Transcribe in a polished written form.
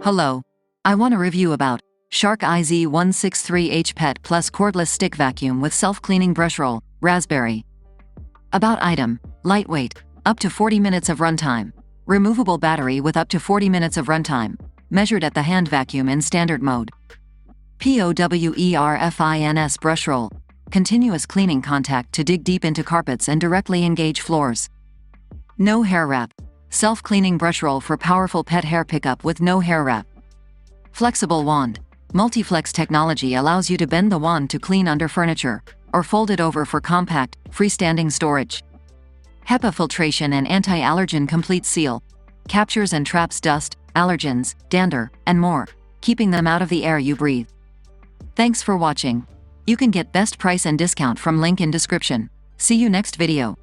Hello. I want to review about Shark IZ163H PET Plus Cordless Stick Vacuum with Self-Cleaning Brushroll, Raspberry. About item: lightweight, up to 40 minutes of runtime. Removable battery with up to 40 minutes of runtime, measured at the hand vacuum in standard mode. PowerFins Brushroll, continuous cleaning contact to dig deep into carpets and directly engage floors. No hair wrap. Self-cleaning brush roll for powerful pet hair pickup with no hair wrap. Flexible wand. MultiFLEX technology allows you to bend the wand to clean under furniture, or fold it over for compact, freestanding storage. HEPA filtration and anti-allergen complete seal. Captures and traps dust, allergens, dander, and more, keeping them out of the air you breathe. Thanks for watching. You can get best price and discount from link in description. See you next video.